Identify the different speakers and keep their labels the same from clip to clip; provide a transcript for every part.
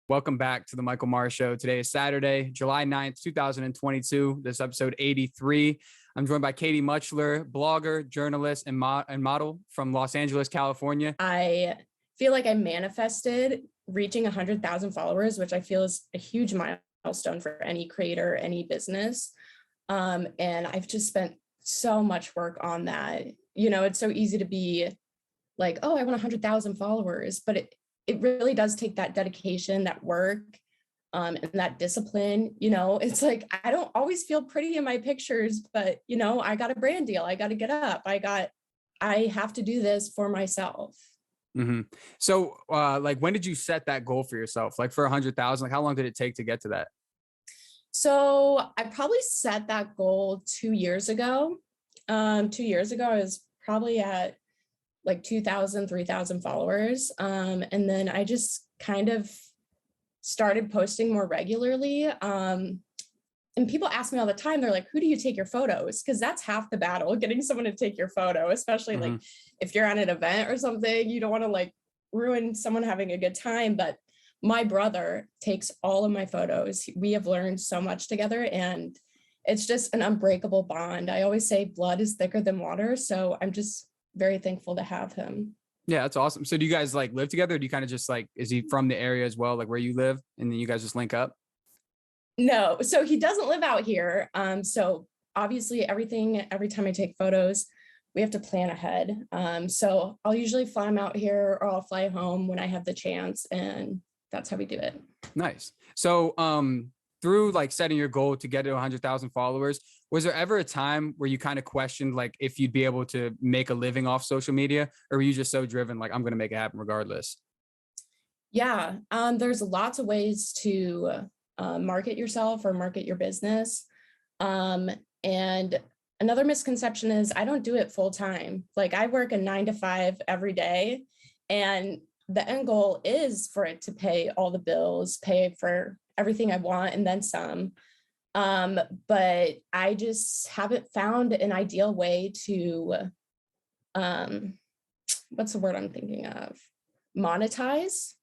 Speaker 1: Welcome back to the Michael Maher Show. Today is Saturday, July 9th, 2022. This is episode 83. I'm joined by Katie Mutchler, blogger, journalist, and model from Los Angeles, California.
Speaker 2: I feel like I manifested reaching 100,000 followers, which I feel is a huge milestone for any creator, any business. And I've just spent so much work on that. You know, it's so easy to be like, oh, I want 100,000 followers, but it really does take that dedication, that work, and that discipline. You know, it's like, I don't always feel pretty in my pictures, but you know, I got a brand deal. I got to get up. I have to do this for myself.
Speaker 1: Mm-hmm. So like, when did you set that goal for yourself? Like for 100,000, like how long did it take to get to that?
Speaker 2: So I probably set that goal 2 years ago. 2 years ago, I was probably at like 2,000, 3,000 followers. And then I just kind of started posting more regularly. And people ask me all the time, they're like, who do you take your photos? Because that's half the battle, getting someone to take your photo, especially like if you're at an event or something, you don't want to like ruin someone having a good time. But my brother takes all of my photos. We have learned so much together and it's just an unbreakable bond. I always say blood is thicker than water. So I'm just very thankful to have him.
Speaker 1: Yeah, that's awesome. So do you guys like live together? Or do you kind of just like, is he from the area as well, like where you live, and then you guys just link up?
Speaker 2: No, so he doesn't live out here. So obviously every time I take photos, we have to plan ahead. So I'll usually fly him out here or I'll fly home when I have the chance, and that's how we do it.
Speaker 1: Nice. So through like setting your goal to get to 100,000 followers, was there ever a time where you kind of questioned like if you'd be able to make a living off social media, or were you just so driven like I'm going to make it happen regardless?
Speaker 2: Yeah, there's lots of ways to market yourself or market your business. And another misconception is I don't do it full time. Like I work a 9 to 5 every day, and the end goal is for it to pay all the bills, pay for everything I want and then some. But I just haven't found an ideal way to, what's the word I'm thinking of? Monetize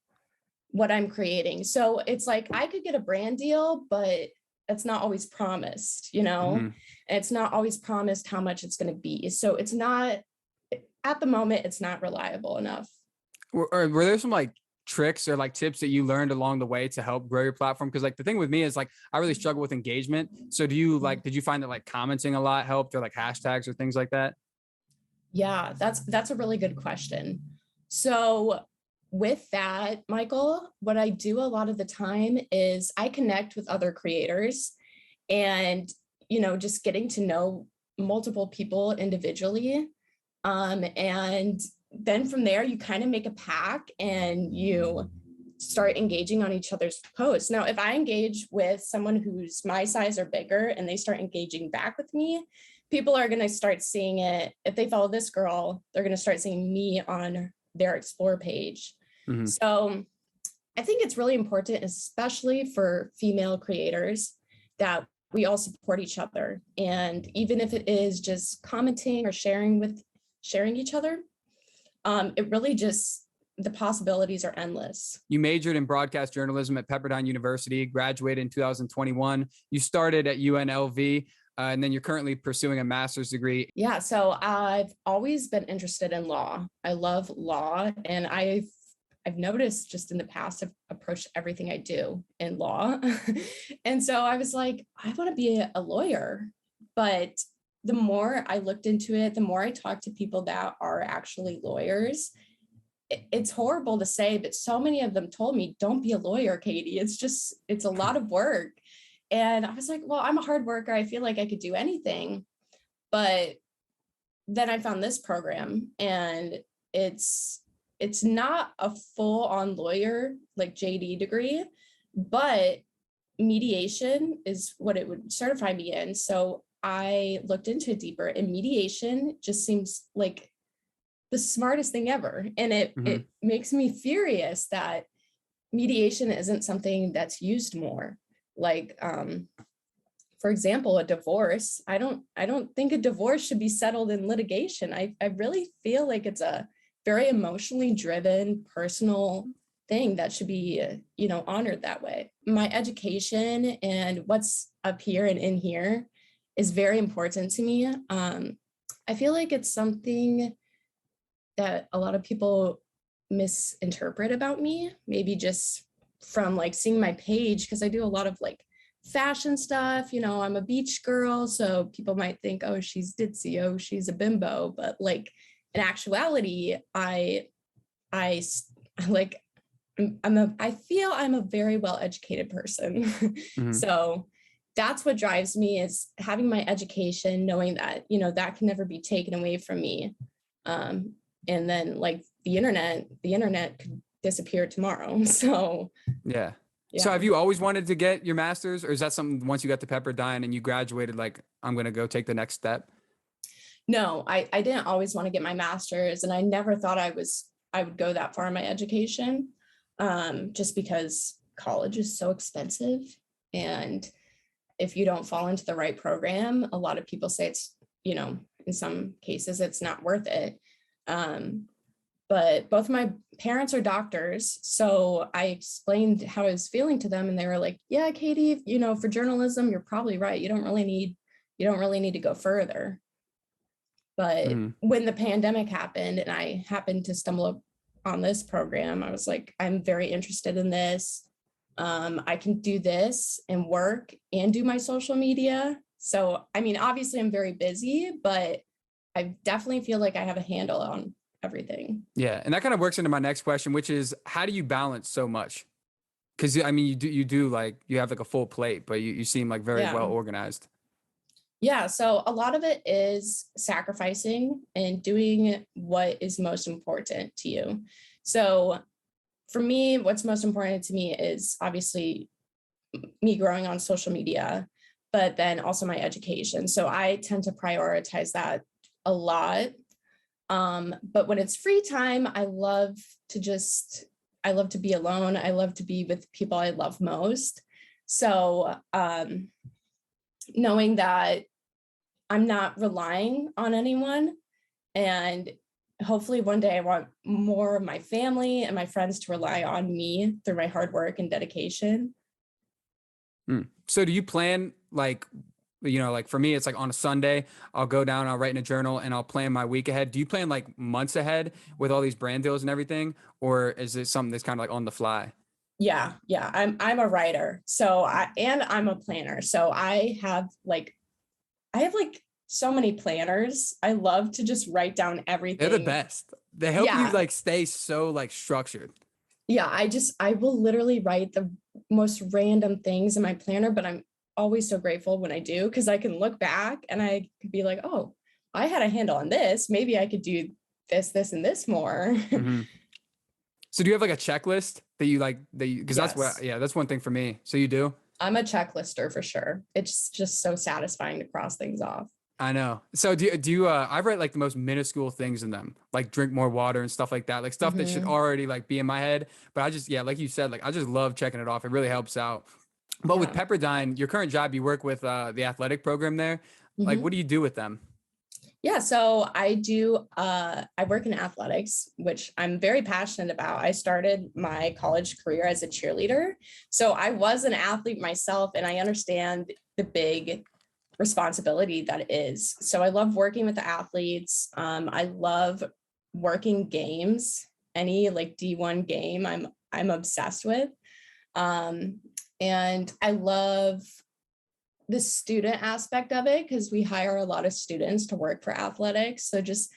Speaker 2: what I'm creating. So it's like, I could get a brand deal, but it's not always promised, you know, and it's not always promised how much it's going to be. So it's not, at the moment, it's not reliable enough.
Speaker 1: Were there some like tricks or like tips that you learned along the way to help grow your platform? Because like the thing with me is like I really struggle with engagement. So do you like, did you find that like commenting a lot helped, or like hashtags or things like that?
Speaker 2: Yeah, that's a really good question. So with that, Michael, what I do a lot of the time is I connect with other creators, and you know, just getting to know multiple people individually. And then from there, you kind of make a pack and you start engaging on each other's posts. Now, if I engage with someone who's my size or bigger and they start engaging back with me, people are going to start seeing it. If they follow this girl, they're going to start seeing me on their explore page. So I think it's really important, especially for female creators, that we all support each other. And even if it is just commenting or sharing each other, it really just, the possibilities are endless.
Speaker 1: You majored in broadcast journalism at Pepperdine University, graduated in 2021. You started at UNLV, and then you're currently pursuing a master's degree.
Speaker 2: Yeah, so I've always been interested in law. I love law, and I've noticed just in the past, I've approached everything I do in law. And so I was like, I want to be a lawyer. But the more I looked into it, the more I talked to people that are actually lawyers. It's horrible to say, but so many of them told me, don't be a lawyer, Katie. It's a lot of work. And I was like, well, I'm a hard worker. I feel like I could do anything. But then I found this program, and it's not a full-on lawyer like JD degree, but mediation is what it would certify me in. So I looked into it deeper, and mediation just seems like the smartest thing ever. And it makes me furious that mediation isn't something that's used more. Like, for example, a divorce. I don't think a divorce should be settled in litigation. I really feel like it's a very emotionally driven, personal thing that should be, honored that way. My education and what's up here and in here is very important to me. I feel like it's something that a lot of people misinterpret about me, maybe just from like seeing my page, because I do a lot of like fashion stuff. I'm a beach girl, so people might think, oh, she's ditzy, oh, she's a bimbo, but like in actuality, I like I feel I'm a very well educated person.
Speaker 1: Mhm.
Speaker 2: So that's what drives me, is having my education, knowing that that can never be taken away from me. And then like the internet could disappear tomorrow. So
Speaker 1: Yeah. So
Speaker 2: yeah.
Speaker 1: have you always wanted to get your master's, or is that something once you got to Pepperdine and you graduated, like, I'm going to go take the next step?
Speaker 2: No, I didn't always want to get my master's, and I never thought I would go that far in my education, just because college is so expensive. And if you don't fall into the right program, a lot of people say it's, in some cases, it's not worth it. But both my parents are doctors. So I explained how I was feeling to them, and they were like, yeah, Katie, for journalism, you're probably right. You don't really need to go further. But
Speaker 1: Mhm.
Speaker 2: when the pandemic happened and I happened to stumble on this program, I was like, I'm very interested in this. I can do this and work and do my social media. So, I mean, obviously I'm very busy, but I definitely feel like I have a handle on everything.
Speaker 1: Yeah. And that kind of works into my next question, which is, how do you balance so much? Because I mean, you do like, you have like a full plate, but you seem like very
Speaker 2: Yeah.
Speaker 1: well organized.
Speaker 2: Yeah. So a lot of it is sacrificing and doing what is most important to you. So for me, what's most important to me is obviously me growing on social media, but then also my education. So I tend to prioritize that a lot. But when it's free time, I love to be alone. I love to be with people I love most. So knowing that I'm not relying on anyone, and hopefully one day I want more of my family and my friends to rely on me through my hard work and dedication.
Speaker 1: So do you plan like, like for me, it's like on a Sunday, I'll go down, I'll write in a journal and I'll plan my week ahead. Do you plan like months ahead with all these brand deals and everything? Or is it something that's kind of like on the fly?
Speaker 2: Yeah. I'm a writer. So I'm a planner. So I have like so many planners. I love to just write down
Speaker 1: They're the
Speaker 2: everything.
Speaker 1: best. They help you
Speaker 2: Yeah.
Speaker 1: like stay so like structured.
Speaker 2: Yeah. I will literally write the most random things in my planner, but I'm always so grateful when I do, because I can look back and I could be like, oh, I had a handle on this. Maybe I could do this, and this more.
Speaker 1: Hmm. So do you have like a checklist that you like because that's what,
Speaker 2: Yes.
Speaker 1: yeah, that's one thing for me. So you do?
Speaker 2: I'm a checklister for sure. It's just so satisfying to cross things off.
Speaker 1: I know. So do you I write like the most minuscule things in them, like drink more water and stuff like that, like stuff that should
Speaker 2: Hmm.
Speaker 1: already like be in my head. But I just, yeah, like you said, like I just love checking it off. It really helps out. But with
Speaker 2: Yeah.
Speaker 1: Pepperdine, your current job, you work with the athletic program there. Like, what
Speaker 2: Hmm.
Speaker 1: do you do with them?
Speaker 2: Yeah, so I work in athletics, which I'm very passionate about. I started my college career as a cheerleader. So I was an athlete myself, and I understand the big responsibility that it is. So I love working with the athletes. I love working games. Any like D1 game, I'm obsessed with. Um, and I love the student aspect of it, because we hire a lot of students to work for athletics. So just,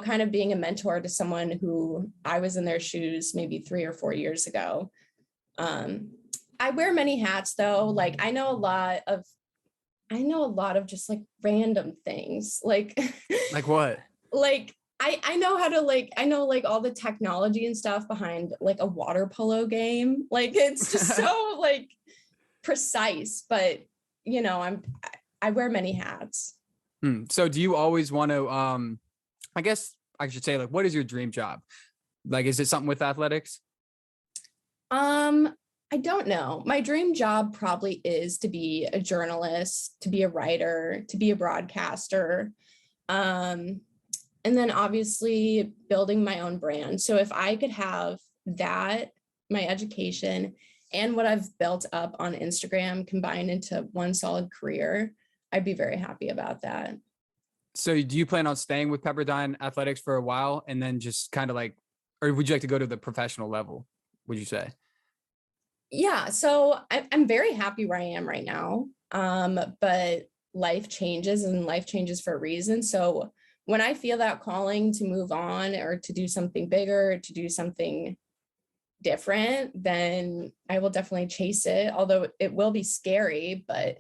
Speaker 2: kind of being a mentor to someone who I was in their shoes maybe 3 or 4 years ago. Um, I wear many hats though. Like I know a lot of just like random things. Like
Speaker 1: Like what?
Speaker 2: like I know how to I know like all the technology and stuff behind like a water polo game. Like it's just so like precise, but I wear many hats.
Speaker 1: So do you always want to I guess I should say, like, what is your dream job? Like, is it something with athletics?
Speaker 2: Um, I don't know. My dream job probably is to be a journalist, to be a writer, to be a broadcaster. Um, and then obviously building my own brand. So if I could have that my education and what I've built up on Instagram combined into one solid career, I'd be very happy about that.
Speaker 1: So do you plan on staying with Pepperdine athletics for a while and then just kind of like, or would you like to go to the professional level, would you say?
Speaker 2: Yeah, so I'm very happy where I am right now. But life changes and life changes for a reason. So when I feel that calling to move on or to do something bigger, to do something different, then I will definitely chase it. Although it will be scary, but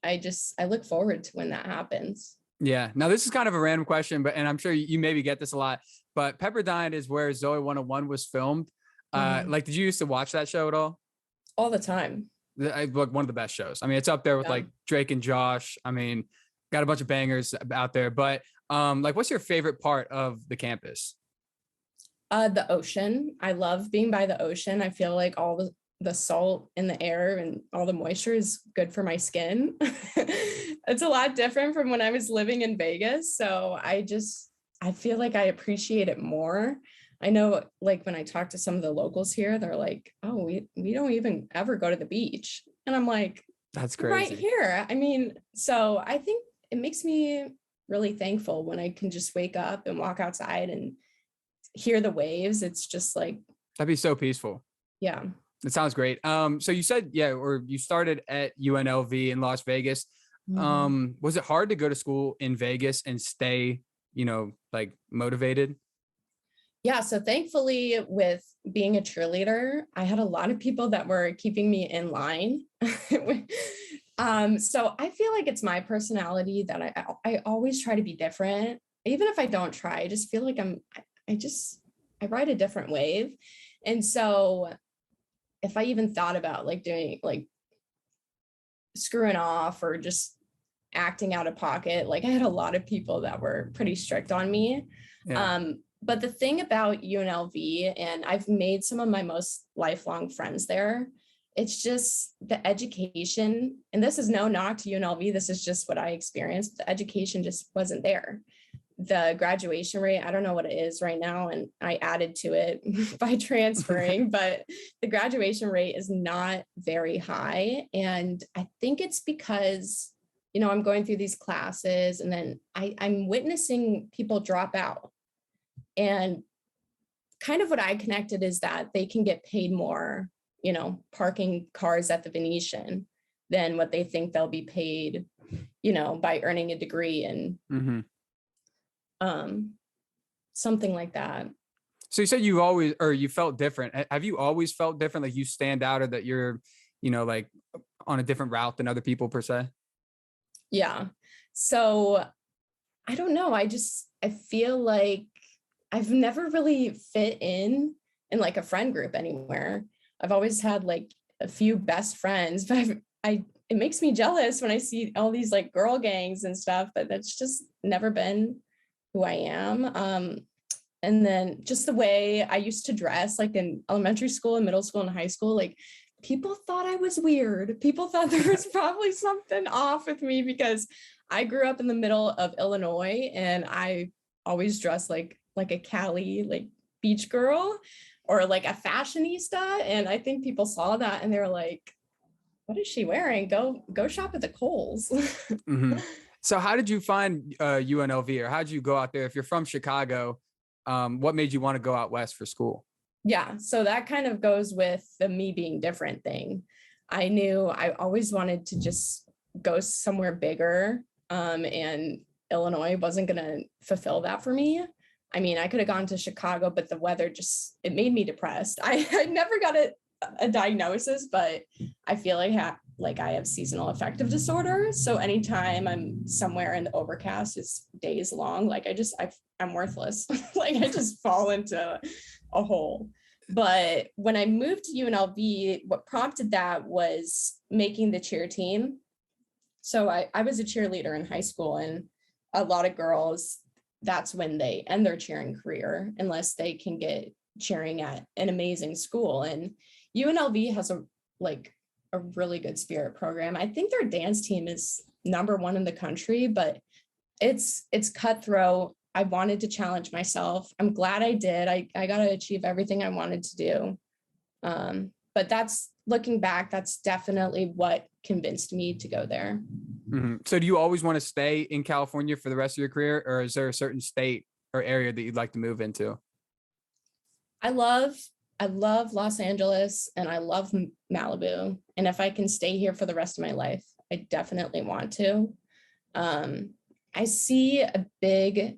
Speaker 2: I look forward to when that happens.
Speaker 1: Yeah. Now this is kind of a random question, but, and I'm sure you maybe get this a lot, but Pepperdine is where Zoe 101 was filmed. Like, did you used to watch that show at all?
Speaker 2: All the time.
Speaker 1: Like one of the best shows. I mean, it's up there with like Drake and Josh. I mean, got a bunch of bangers out there, but like, what's your favorite part of the campus?
Speaker 2: The ocean. I love being by the ocean. I feel like all the salt in the air and all the moisture is good for my skin. It's a lot different from when I was living in Vegas. So I feel like I appreciate it more. I know, like, when I talk to some of the locals here, they're like, oh, we don't even ever go to the beach. And I'm like,
Speaker 1: that's crazy.
Speaker 2: Right here. I mean, so I think it makes me really thankful when I can just wake up and walk outside and hear the waves. It's just like,
Speaker 1: that'd be so peaceful.
Speaker 2: Yeah.
Speaker 1: It sounds great. So you said, or you started at UNLV in Las Vegas. Was it hard to go to school in Vegas and stay, like motivated?
Speaker 2: Yeah, so thankfully with being a cheerleader, I had a lot of people that were keeping me in line. So I feel like it's my personality that I always try to be different. Even if I don't try, I just feel like I ride a different wave. And so if I even thought about like doing like screwing off or just acting out of pocket, like I had a lot of people that were pretty strict on me. Yeah. But the thing about UNLV, and I've made some of my most lifelong friends there, it's just the education. And this is no knock to UNLV. This is just what I experienced. The education just wasn't there. The graduation rate, I don't know what it is right now, and I added to it by transferring, but the graduation rate is not very high. And I think it's because, I'm going through these classes and then I'm witnessing people drop out. And kind of what I connected is that they can get paid more, parking cars at the Venetian than what they think they'll be paid, by earning a degree and something like that.
Speaker 1: So you said you felt different. Have you always felt different? Like you stand out, or that you're, like on a different route than other people per se?
Speaker 2: Yeah. So I don't know. I feel like I've never really fit in like a friend group anywhere. I've always had like a few best friends, but it makes me jealous when I see all these like girl gangs and stuff, but that's just never been who I am. And then just the way I used to dress, like in elementary school and middle school and high school, like people thought I was weird. People thought there was probably something off with me because I grew up in the middle of Illinois and I always dressed like a Cali, like beach girl or like a fashionista. And I think people saw that and they were like, what is she wearing? Go shop at the Kohl's.
Speaker 1: Mm-hmm. So how did you find UNLV, or how did you go out there? If you're from Chicago, what made you want to go out west for school?
Speaker 2: Yeah, so that kind of goes with the me being different thing. I knew I always wanted to just go somewhere bigger, and Illinois wasn't going to fulfill that for me. I mean, I could have gone to Chicago, but the weather it made me depressed. I never got a diagnosis, but I feel like I have seasonal affective disorder. So anytime I'm somewhere in the overcast, it's days long. Like I'm worthless. Like I just fall into a hole. But when I moved to UNLV, what prompted that was making the cheer team. So I was a cheerleader in high school, and a lot of girls, that's when they end their cheering career unless they can get cheering at an amazing school. And UNLV has a really good spirit program. I think their dance team is #1 in the country, but it's cutthroat. I wanted to challenge myself. I'm glad I did. I got to achieve everything I wanted to do. But that's, looking back, that's definitely what convinced me to go there.
Speaker 1: Mm-hmm. So do you always want to stay in California for the rest of your career, or is there a certain state or area that you'd like to move into?
Speaker 2: I love Los Angeles and I love Malibu. And if I can stay here for the rest of my life, I definitely want to. I see a big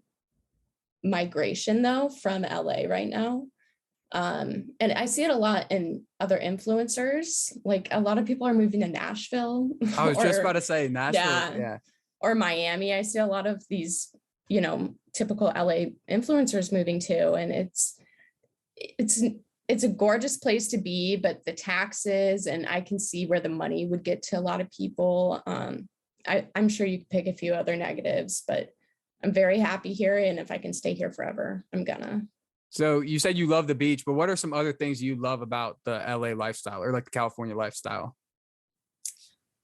Speaker 2: migration though from LA right now. And I see it a lot in other influencers. Like a lot of people are moving to Nashville.
Speaker 1: I was just about
Speaker 2: or
Speaker 1: to say Nashville. Yeah.
Speaker 2: or Miami. I see a lot of these, typical LA influencers moving to, and it's a gorgeous place to be, but the taxes, and I can see where the money would get to a lot of people. I'm sure you could pick a few other negatives, but I'm very happy here. And if I can stay here forever, I'm gonna.
Speaker 1: So you said you love the beach, but what are some other things you love about the LA lifestyle or like the California lifestyle?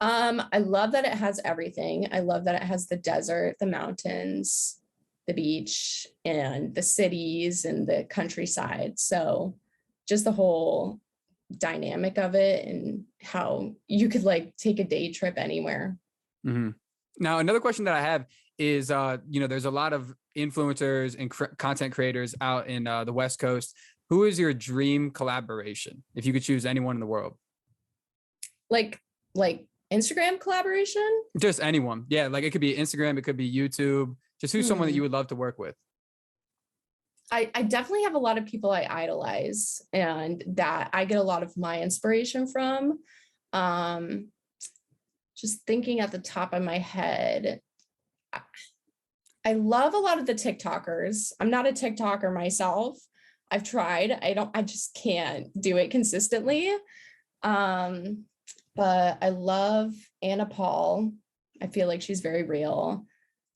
Speaker 2: I love that it has everything. I love that it has the desert, the mountains, the beach, and the cities and the countryside. So just the whole dynamic of it and how you could like take a day trip anywhere.
Speaker 1: Mm-hmm. Now, another question that I have is, there's a lot of influencers and content creators out in the West Coast. Who is your dream collaboration if you could choose anyone in the world?
Speaker 2: Like Instagram collaboration?
Speaker 1: Just anyone. Yeah, like it could be Instagram, it could be YouTube. Just who's someone that you would love to work with?
Speaker 2: I definitely have a lot of people I idolize and that I get a lot of my inspiration from. Just thinking at the top of my head, I love a lot of the TikTokers. I'm not a TikToker myself. I've tried. I just can't do it consistently. But I love Anna Paul. I feel like she's very real.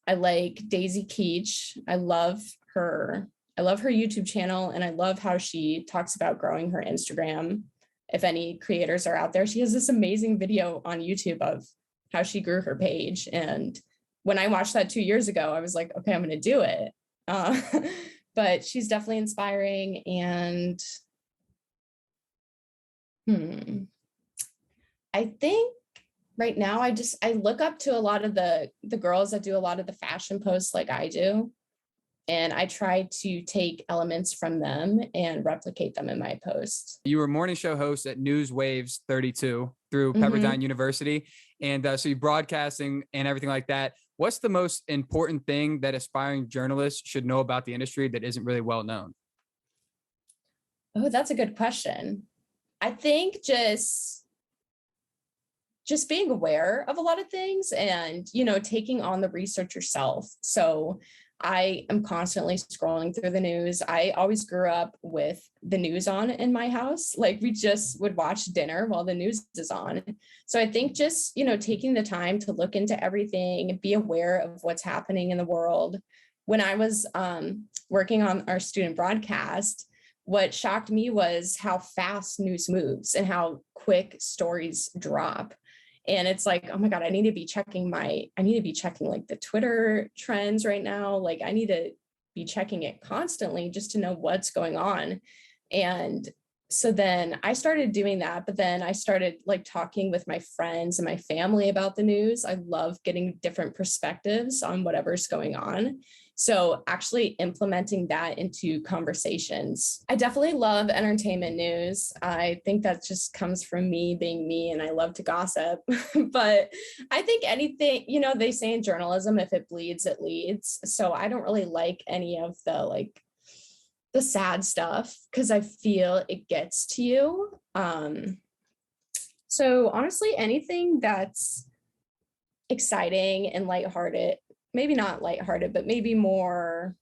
Speaker 2: I like Daisy Keach. I love her YouTube channel, and I love how she talks about growing her Instagram. If any creators are out there, she has this amazing video on YouTube of how she grew her page. And when I watched that 2 years ago, I was like, okay, I'm going to do it. But she's definitely inspiring. And I think right now I look up to a lot of the girls that do a lot of the fashion posts like I do. And I try to take elements from them and replicate them in my posts. You
Speaker 1: were a morning show host at News Waves 32 through Pepperdine University. And so you're broadcasting and everything like that. What's the most important thing that aspiring journalists should know about the industry that isn't really well known?
Speaker 2: Oh, that's a good question. I think just being aware of a lot of things and, taking on the research yourself. So I am constantly scrolling through the news. I always grew up with the news on in my house. Like we just would watch dinner while the news is on. So I think just, taking the time to look into everything, be aware of what's happening in the world. When I was working on our student broadcast, what shocked me was how fast news moves and how quick stories drop. And it's like, oh my God, I need to be checking like the Twitter trends right now. Like I need to be checking it constantly just to know what's going on. And so then I started doing that, but then I started like talking with my friends and my family about the news. I love getting different perspectives on whatever's going on. So actually implementing that into conversations. I definitely love entertainment news. I think that just comes from me being me, and I love to gossip. But I think anything, they say in journalism, if it bleeds, it leads. So I don't really like any of the sad stuff because I feel it gets to you. So honestly, anything that's exciting and lighthearted, maybe not lighthearted, but maybe more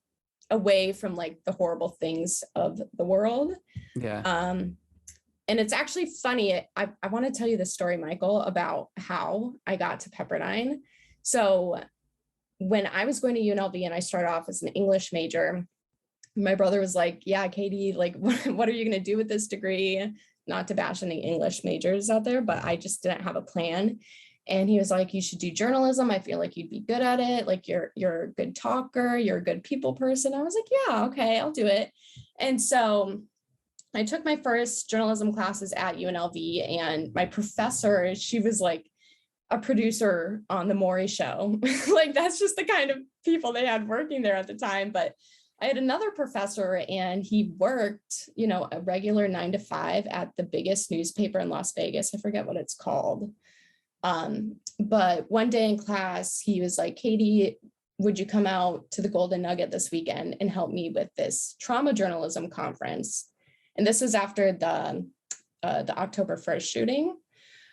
Speaker 2: away from like the horrible things of the world.
Speaker 1: Yeah.
Speaker 2: And it's actually funny. I want to tell you the story, Michael, about how I got to Pepperdine. So when I was going to UNLV and I started off as an English major, my brother was like, yeah, Katie, like, what are you going to do with this degree? Not to bash any English majors out there, but I just didn't have a plan. And he was like, you should do journalism. I feel like you'd be good at it. Like you're a good talker. You're a good people person. I was like, yeah, okay, I'll do it. And so I took my first journalism classes at UNLV, and my professor, she was like a producer on the Maury show. Like that's just the kind of people they had working there at the time. But I had another professor, and he worked, a regular 9 to 5 at the biggest newspaper in Las Vegas. I forget what it's called. But one day in class, he was like, Katie, would you come out to the Golden Nugget this weekend and help me with this trauma journalism conference? And this was after the October 1st shooting.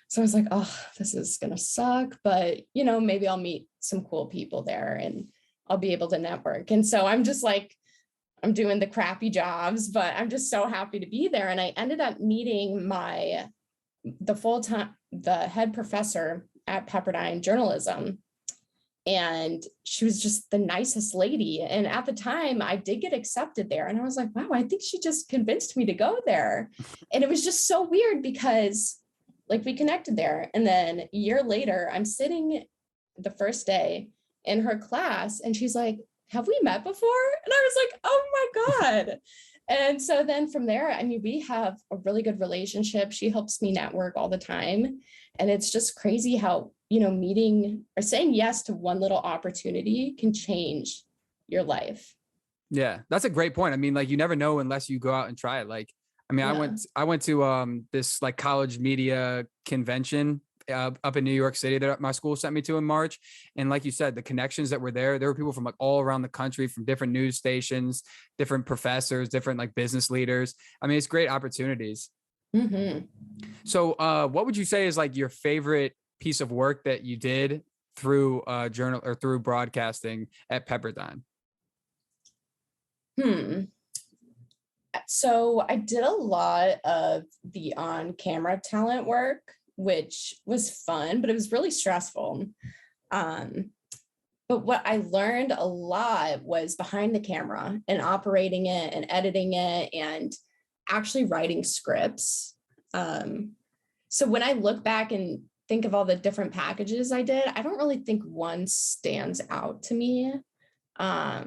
Speaker 2: So I was like, oh, this is going to suck, but, maybe I'll meet some cool people there and I'll be able to network. And so I'm just like, I'm doing the crappy jobs, but I'm just so happy to be there. And I ended up meeting the head professor at Pepperdine journalism. And she was just the nicest lady. And at the time I did get accepted there. And I was like, wow, I think she just convinced me to go there. And it was just so weird because like we connected there. And then a year later, I'm sitting the first day in her class and she's like, have we met before? And I was like, oh my God. And so then from there, I mean, we have a really good relationship. She helps me network all the time. And it's just crazy how, meeting or saying yes to one little opportunity can change your life.
Speaker 1: Yeah, that's a great point. I mean, like you never know unless you go out and try it. Like, I mean,
Speaker 2: Yeah.
Speaker 1: I went to this like college media convention up in New York City that my school sent me to in March. And like you said, the connections that were there were people from like all around the country, from different news stations, different professors, different like business leaders. I mean, it's great opportunities.
Speaker 2: Mm-hmm.
Speaker 1: So what would you say is like your favorite piece of work that you did through journal or through broadcasting at Pepperdine?
Speaker 2: So I did a lot of the on-camera talent work, which was fun, but it was really stressful. But what I learned a lot was behind the camera and operating it and editing it and actually writing scripts. So when I look back and think of all the different packages I did, I don't really think one stands out to me. I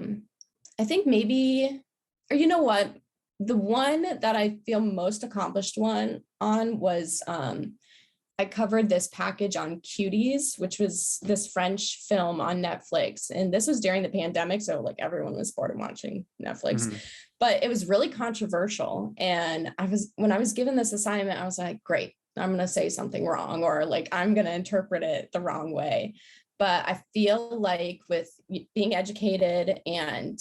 Speaker 2: think maybe, or you know what? The one that I feel most accomplished on was I covered this package on Cuties, which was this French film on Netflix. And this was during the pandemic. So like everyone was bored of watching Netflix, but it was really controversial. And when I was given this assignment, I was like, great, I'm going to say something wrong, or like, I'm going to interpret it the wrong way. But I feel like with being educated and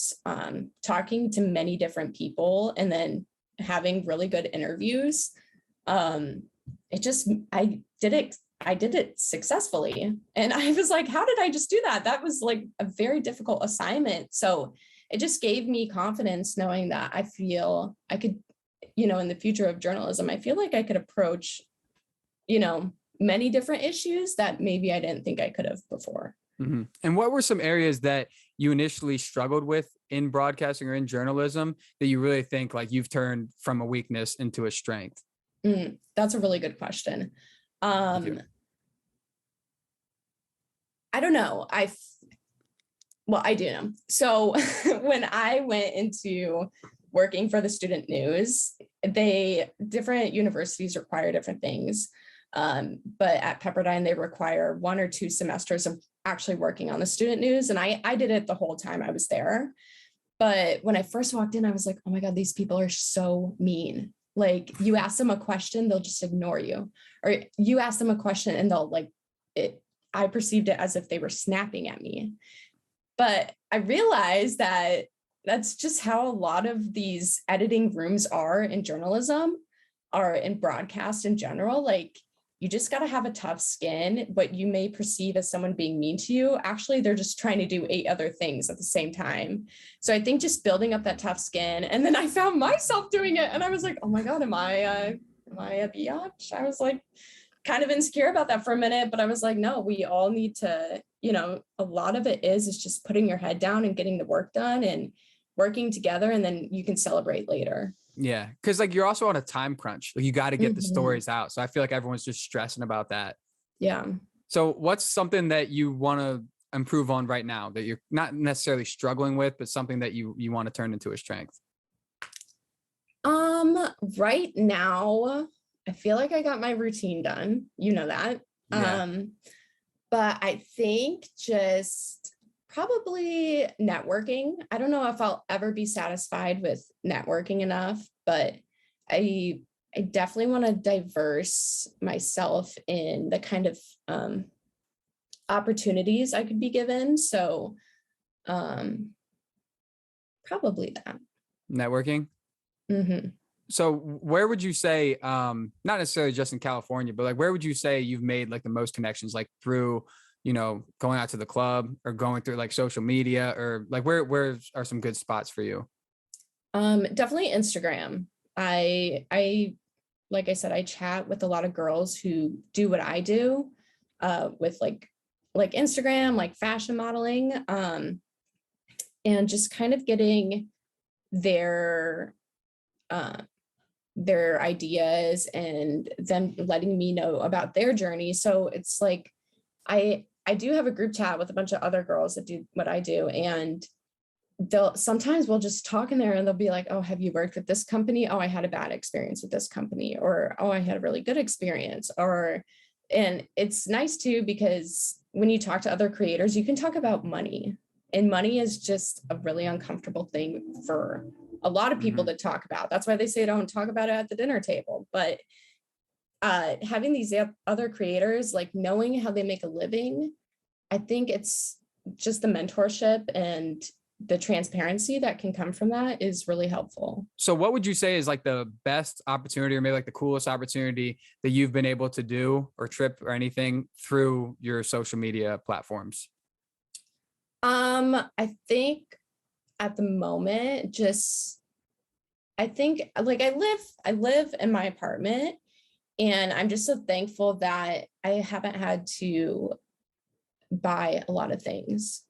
Speaker 2: talking to many different people and then having really good interviews, I did it successfully. And I was like, how did I just do that? That was like a very difficult assignment. So it just gave me confidence knowing that I feel I could, in the future of journalism, I feel like I could approach, many different issues that maybe I didn't think I could have before.
Speaker 1: Mm-hmm. And what were some areas that you initially struggled with in broadcasting or in journalism that you really think like you've turned from a weakness into a strength?
Speaker 2: That's a really good question. I don't know. I do know. So when I went into working for the student news, different universities require different things. But at Pepperdine, they require 1 or 2 semesters of actually working on the student news. And I did it the whole time I was there. But when I first walked in, I was like, oh my God, these people are so mean. Like you ask them a question, they'll just ignore you. Or you ask them a question and they'll I perceived it as if they were snapping at me. But I realized that that's just how a lot of these editing rooms are in journalism, or in broadcast in general. Like you just got to have a tough skin. What you may perceive as someone being mean to you, actually, they're just trying to do 8 other things at the same time. So I think just building up that tough skin. And then I found myself doing it. And I was like, oh my God, am I a biatch? I was like kind of insecure about that for a minute, but I was like, no, we all need to, a lot of it is just putting your head down and getting the work done and working together. And then you can celebrate later.
Speaker 1: Yeah. Cause like you're also on a time crunch. Like you got to get the stories out. So I feel like everyone's just stressing about that.
Speaker 2: Yeah.
Speaker 1: So what's something that you want to improve on right now that you're not necessarily struggling with, but something that you want to turn into a strength?
Speaker 2: Right now, I feel like I got my routine done. You know that.
Speaker 1: Yeah.
Speaker 2: But I think just probably networking. I don't know if I'll ever be satisfied with networking enough, but I I definitely want to diverse myself in the kind of opportunities I could be given. So um probably that.
Speaker 1: Networking.
Speaker 2: Hmm.
Speaker 1: So where would you say, not necessarily just in California, but like where would you say you've made like the most connections, like through, going out to the club or going through like social media, or like where are some good spots for you?
Speaker 2: Definitely Instagram. I like I said, I chat with a lot of girls who do what I do, with like Instagram, like fashion modeling, and just kind of getting their uh, their ideas and them letting me know about their journey. So it's like I do have a group chat with a bunch of other girls that do what I do, and they'll sometimes we'll just talk in there and they'll be like, oh, have you worked with this company? Oh, I had a bad experience with this company, or oh, I had a really good experience. Or and it's nice too, because when you talk to other creators, you can talk about money. And money is just a really uncomfortable thing for a lot of people
Speaker 1: Mhm.
Speaker 2: to talk about. That's why they say don't talk about it at the dinner table. But having these other creators, like knowing how they make a living, I think it's just the mentorship and the transparency that can come from that is really helpful.
Speaker 1: So what would you say is like the best opportunity, or maybe like the coolest opportunity that you've been able to do, or trip or anything, through your social media platforms?
Speaker 2: I think at the moment, just I think like I live in my apartment, and I'm just so thankful that I haven't had to buy a lot of things.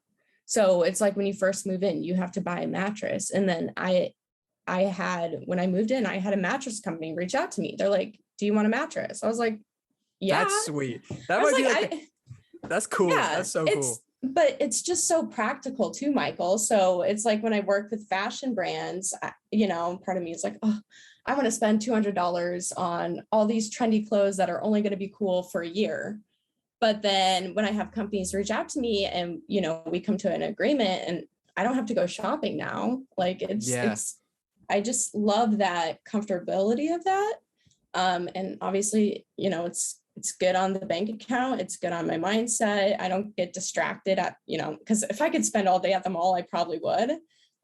Speaker 2: So it's like when you first move in, you have to buy a mattress. And then I had when I moved in, I had a mattress company reach out to me. They're like, "Do you want a mattress?" I was like, "Yeah."
Speaker 1: That's sweet. That
Speaker 2: I was
Speaker 1: might be
Speaker 2: like,
Speaker 1: like
Speaker 2: I
Speaker 1: that's cool.
Speaker 2: yeah,
Speaker 1: That's so
Speaker 2: it's
Speaker 1: cool.
Speaker 2: but it's just so practical too, Michael. So it's like when I work with fashion brands, part of me is like, oh, I want to spend $200 on all these trendy clothes that are only going to be cool for a year. But then when I have companies reach out to me and, we come to an agreement and I don't have to go shopping now. Like
Speaker 1: Yeah.
Speaker 2: I just love that comfortability of that. And obviously, it's good on the bank account. It's good on my mindset. I don't get distracted because if I could spend all day at the mall, I probably would.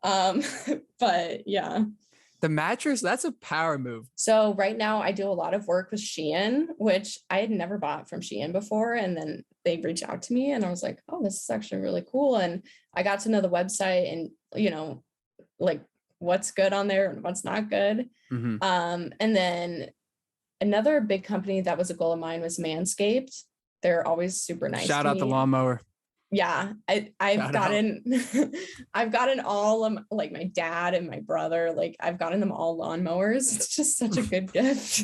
Speaker 2: Um, but yeah.
Speaker 1: The mattress, that's a power move.
Speaker 2: So right now I do a lot of work with Shein, which I had never bought from Shein before. And then they reached out to me and I was like, oh, this is actually really cool. And I got to know the website and, like what's good on there and what's not good.
Speaker 1: Mhm.
Speaker 2: And then another big company that was a goal of mine was Manscaped. They're always super nice
Speaker 1: Shout
Speaker 2: to
Speaker 1: out the
Speaker 2: me.
Speaker 1: lawnmower.
Speaker 2: Yeah, I've
Speaker 1: Shout out.
Speaker 2: gotten I've gotten all of like my dad and my brother, like I've gotten them all lawnmowers. It's just such a good gift.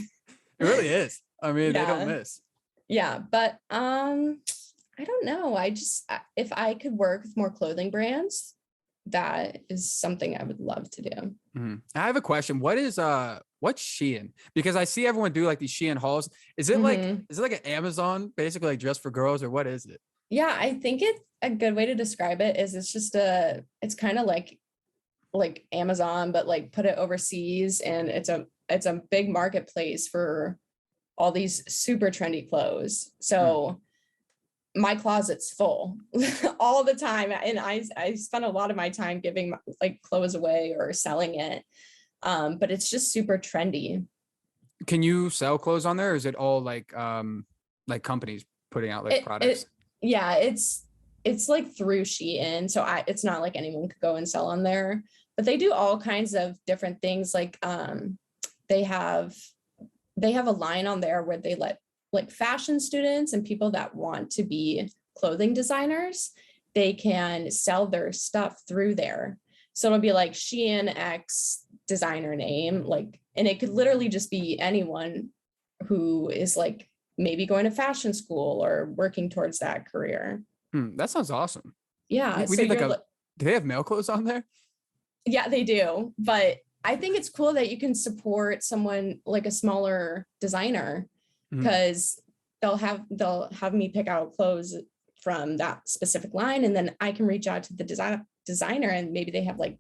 Speaker 1: It really is. I mean, they don't
Speaker 2: Yeah.
Speaker 1: miss.
Speaker 2: Yeah, but I don't know. If I could work with more clothing brands, that is something I would love to do.
Speaker 1: Mhm. I have a question. What's Shein? Because I see everyone do like these Shein hauls. Is it like
Speaker 2: Mhm.
Speaker 1: is it like an Amazon basically, like just for girls, or what is it?
Speaker 2: Yeah, I think it's a good way to describe it is it's kind of like Amazon, but like put it overseas, and it's a big marketplace for all these super trendy clothes.
Speaker 1: Hmm.
Speaker 2: So my closet's full all the time, and I spend a lot of my time giving like clothes away or selling it. But it's just super trendy.
Speaker 1: Can you sell clothes on there, or is it all like companies putting out like
Speaker 2: It
Speaker 1: products?
Speaker 2: yeah, it's like through Shein, so it's not like anyone could go and sell on there, but they do all kinds of different things. Like they have they have a line on there where they let like fashion students and people that want to be clothing designers, they can sell their stuff through there. So it'll be like Shein X designer name, like, and it could literally just be anyone who is like maybe going to fashion school or working towards that career.
Speaker 1: That sounds awesome.
Speaker 2: Yeah.
Speaker 1: We
Speaker 2: So
Speaker 1: need like
Speaker 2: you're,
Speaker 1: a. Do they have male clothes on there?
Speaker 2: yeah, they do. But I think it's cool that you can support someone like a smaller designer,
Speaker 1: Mhm.
Speaker 2: because they'll have me pick out clothes from that specific line, and then I can reach out to the designer, and maybe they have like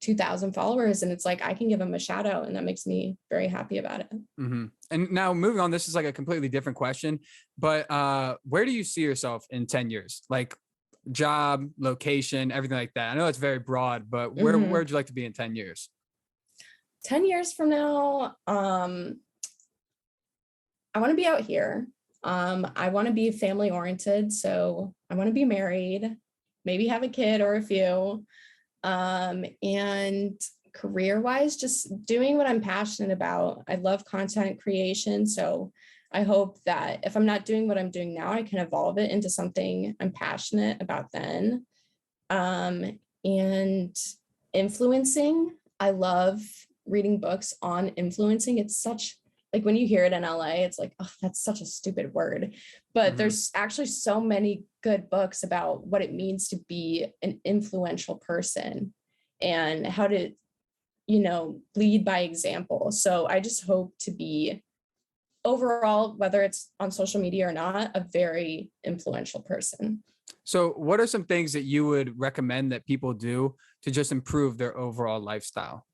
Speaker 2: 2,000 followers, and it's like I can give them a shout out, and that makes me very happy about it.
Speaker 1: Mm-hmm. And now moving on, this is like a completely different question, but where do you see yourself in 10 years? Like job, location, everything like that. I know it's very broad, but where would you like to be in 10 years?
Speaker 2: 10 years from now, I want to be out here. I want to be family oriented. So I want to be married, maybe have a kid or a few. And career wise, just doing what I'm passionate about. I love content creation. So I hope that if I'm not doing what I'm doing now, I can evolve it into something I'm passionate about then. And influencing, I love reading books on influencing. It's such, like when you hear it in LA, it's like, oh, that's such a stupid word. But there's actually so many good books about what it means to be an influential person and how to, lead by example. So I just hope to be overall, whether it's on social media or not, a very influential person.
Speaker 1: So what are some things that you would recommend that people do to just improve their overall lifestyle?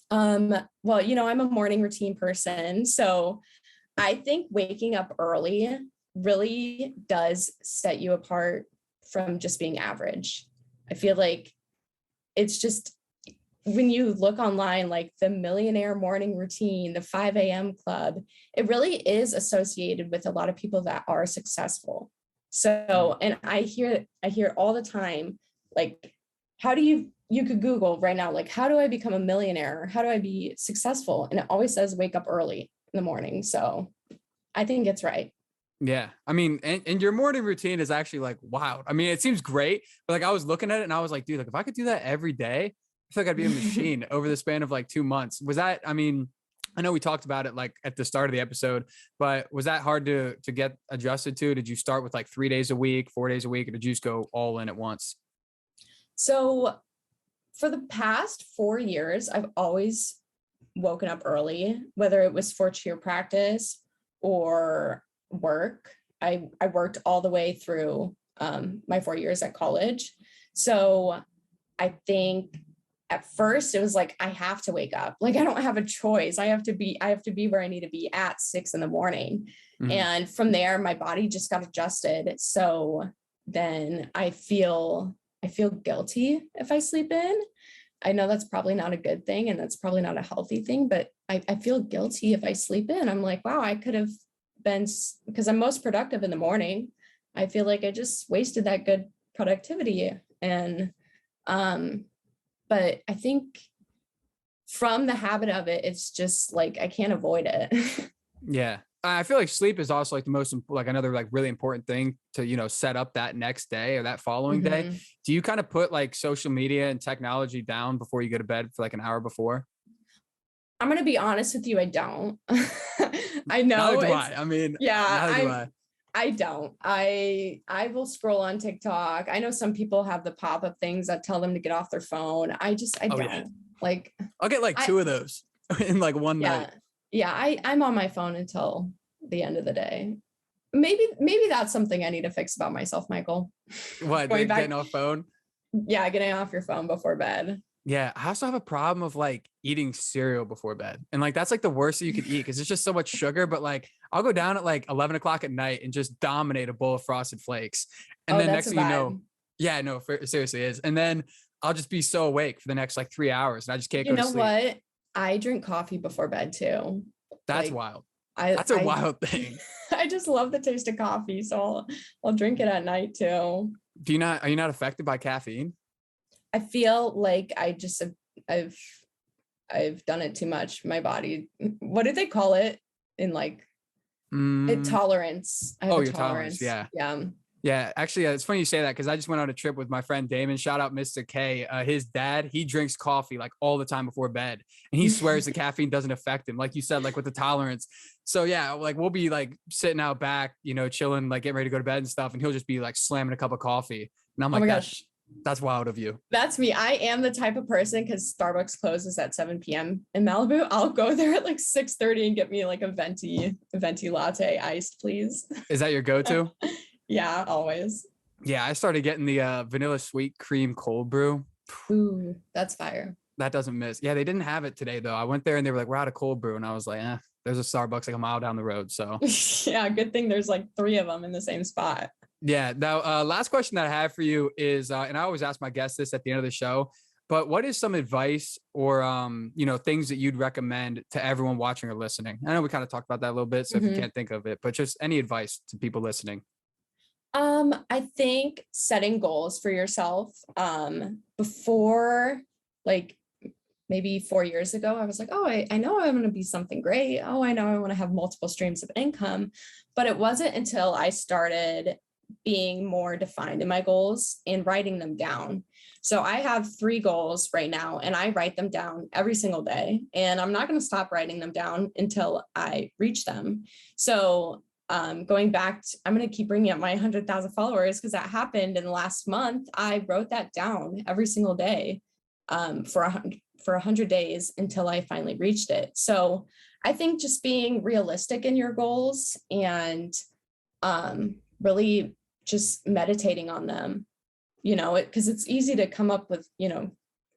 Speaker 2: Well, I'm a morning routine person. So I think waking up early really does set you apart from just being average. I feel like it's just, when you look online, like the millionaire morning routine, the 5 a.m. club, it really is associated with a lot of people that are successful. So, and I hear all the time, like, how do you could Google right now, like, how do I become a millionaire? How do I be successful? And it always says wake up early in the morning. So I think it's right.
Speaker 1: Yeah. I mean, and your morning routine is actually like wild. I mean, it seems great, but like I was looking at it and I was like, dude, like if I could do that every day, I feel like I'd be a machine over the span of like 2 months. Was that, I mean, I know we talked about it like at the start of the episode, but was that hard to get adjusted to? Did you start with like 3 days a week, 4 days a week, or did you just go all in at once?
Speaker 2: So for the past 4 years, I've always woken up early, whether it was for cheer practice or work. I worked all the way through my 4 years at college. So I think at first it was like, I have to wake up. Like, I don't have a choice. I have to be where I need to be at 6 a.m. And from there, my body just got adjusted. So then I feel guilty if I sleep in. I know that's probably not a good thing, and that's probably not a healthy thing, but I feel guilty if I sleep in. I'm like, wow, I could have been, because I'm most productive in the morning. I feel like I just wasted that good productivity. And but I think from the habit of it, it's just like I can't avoid it.
Speaker 1: Yeah. I feel like sleep is also like the most, like another like really important thing to, set up that next day or that following day. Do you kind of put like social media and technology down before you go to bed for like an hour before?
Speaker 2: I'm going to be honest with you. I don't. I know.
Speaker 1: Neither do I. I mean,
Speaker 2: yeah,
Speaker 1: neither do I.
Speaker 2: I don't. I will scroll on TikTok. I know some people have the pop-up things that tell them to get off their phone. I don't.
Speaker 1: Yeah.
Speaker 2: Like,
Speaker 1: I'll get like 2 of those in like one night.
Speaker 2: Yeah, I'm on my phone until the end of the day. Maybe that's something I need to fix about myself, Michael.
Speaker 1: What, getting off phone?
Speaker 2: Yeah, getting off your phone before bed.
Speaker 1: Yeah, I also have a problem of like eating cereal before bed. And like that's like the worst that you could eat because it's just so much sugar. But like I'll go down at like 11 o'clock at night and just dominate a bowl of Frosted Flakes. And then next thing you know, yeah, no, seriously is. And then I'll just be so awake for the next like 3 hours and I just can't go to sleep. You know what?
Speaker 2: I drink coffee before bed too.
Speaker 1: That's wild. That's a wild thing.
Speaker 2: I just love the taste of coffee. So I'll drink it at night too.
Speaker 1: Are you not affected by caffeine?
Speaker 2: I feel like I've done it too much. My body, what do they call it in like tolerance? I have
Speaker 1: your tolerance. Yeah. Yeah, actually, it's funny you say that because I just went on a trip with my friend Damon. Shout out Mr. K. His dad, he drinks coffee like all the time before bed, and he swears the caffeine doesn't affect him, like you said, like with the tolerance. So yeah, like we'll be like sitting out back, chilling, like getting ready to go to bed and stuff, and he'll just be like slamming a cup of coffee, and I'm like,
Speaker 2: oh my gosh,
Speaker 1: That's wild of you.
Speaker 2: That's me. I am the type of person, because Starbucks closes at 7 p.m. in Malibu. I'll go there at like 6:30 and get me like a venti latte iced, please.
Speaker 1: Is that your go-to?
Speaker 2: Yeah, always.
Speaker 1: Yeah, I started getting the vanilla sweet cream cold brew.
Speaker 2: Ooh, that's fire.
Speaker 1: That doesn't miss. Yeah, they didn't have it today though. I went there and they were like, we're out of cold brew. And I was like, there's a Starbucks like a mile down the road. So
Speaker 2: Yeah, good thing there's like 3 of them in the same spot.
Speaker 1: yeah. Now, last question that I have for you is, and I always ask my guests this at the end of the show, but what is some advice or, things that you'd recommend to everyone watching or listening? I know we kind of talked about that a little bit, so if you can't think of it, but just any advice to people listening.
Speaker 2: I think setting goals for yourself, before, like, maybe 4 years ago, I was like, oh, I know I want to be something great. Oh, I know I want to have multiple streams of income. But it wasn't until I started being more defined in my goals and writing them down. So I have 3 goals right now, and I write them down every single day. And I'm not going to stop writing them down until I reach them. So going back to, I'm going to keep bringing up my 100,000 followers, because that happened in the last month. I wrote that down every single day for 100 days until I finally reached it. So I think just being realistic in your goals and really just meditating on them, because it's easy to come up with,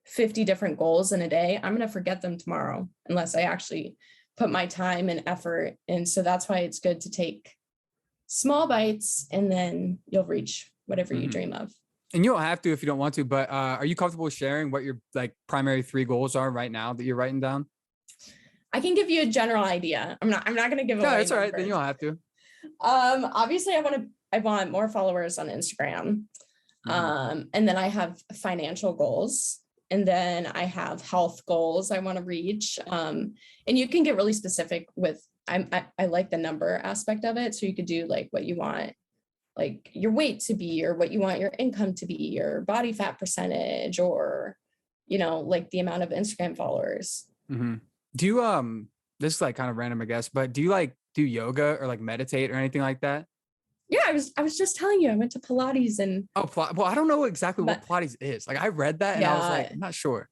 Speaker 2: 50 different goals in a day. I'm going to forget them tomorrow unless I actually put my time and effort. And so that's why it's good to take small bites, and then you'll reach whatever you dream of.
Speaker 1: And you don't have to if you don't want to, but are you comfortable sharing what your like primary 3 goals are right now that you're writing down?
Speaker 2: I can give you a general idea. I'm not going to give away.
Speaker 1: No, it's all right. Then you don't have to.
Speaker 2: Obviously I want more followers on Instagram. And then I have financial goals, and then I have health goals I want to reach. And you can get really specific with, I like the number aspect of it. So you could do like what you want, like your weight to be, or what you want your income to be, your body fat percentage, or, like the amount of Instagram followers.
Speaker 1: Mm-hmm. Do you, this is like kind of random, I guess, but do you like do yoga or like meditate or anything like that?
Speaker 2: Yeah, I was just telling you, I went to Pilates and.
Speaker 1: Oh, well, I don't know exactly what Pilates is. Like I read that and I was like, I'm not sure.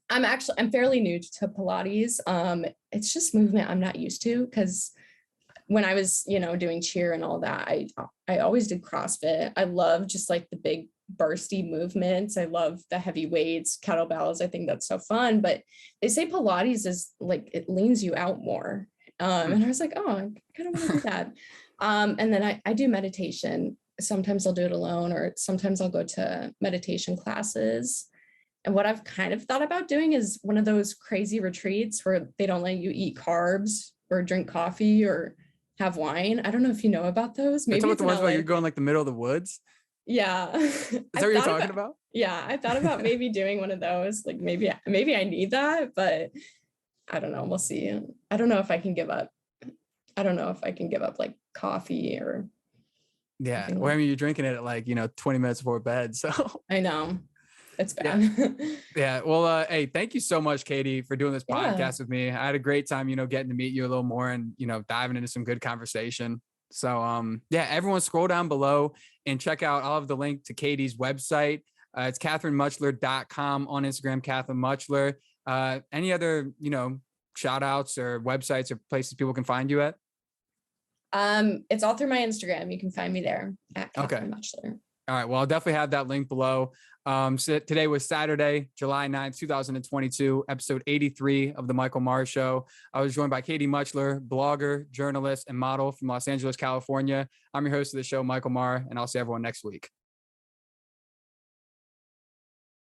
Speaker 2: I'm fairly new to Pilates. It's just movement I'm not used to, because when I was, doing cheer and all that, I always did CrossFit. I love just like the big bursty movements. I love the heavy weights, kettlebells. I think that's so fun. But they say Pilates is like, it leans you out more. And I was like, oh, I kind of want to do that. And then I do meditation. Sometimes I'll do it alone, or sometimes I'll go to meditation classes. And what I've kind of thought about doing is one of those crazy retreats where they don't let you eat carbs or drink coffee or have wine. I don't know if you know about those.
Speaker 1: Maybe it's the ones where you're going like the middle of the woods.
Speaker 2: Yeah.
Speaker 1: Is that what you're talking about?
Speaker 2: Yeah. I thought about maybe doing one of those. Like maybe I need that, but I don't know. We'll see. I don't know if I can give up. I don't know if I can give up like coffee or.
Speaker 1: Yeah. Well, I mean, you're drinking it at like, 20 minutes before bed. So
Speaker 2: I know. It's bad.
Speaker 1: Yeah. Well, hey, thank you so much, Katie, for doing this podcast with me. I had a great time, getting to meet you a little more and, diving into some good conversation. So, everyone scroll down below and check out. I'll have the link to Katie's website. It's KatherineMutchler.com on Instagram, Catherine Mutchler. Any other, shout outs or websites or places people can find you at?
Speaker 2: It's all through my Instagram. You can find me there at Catherine Mutchler.
Speaker 1: All right. Well, I'll definitely have that link below. So today was Saturday, July 9th, 2022, episode 83 of the Michael Maher Show. I was joined by Katie Mutchler, blogger, journalist, and model from Los Angeles, California. I'm your host of the show, Michael Maher, and I'll see everyone next week.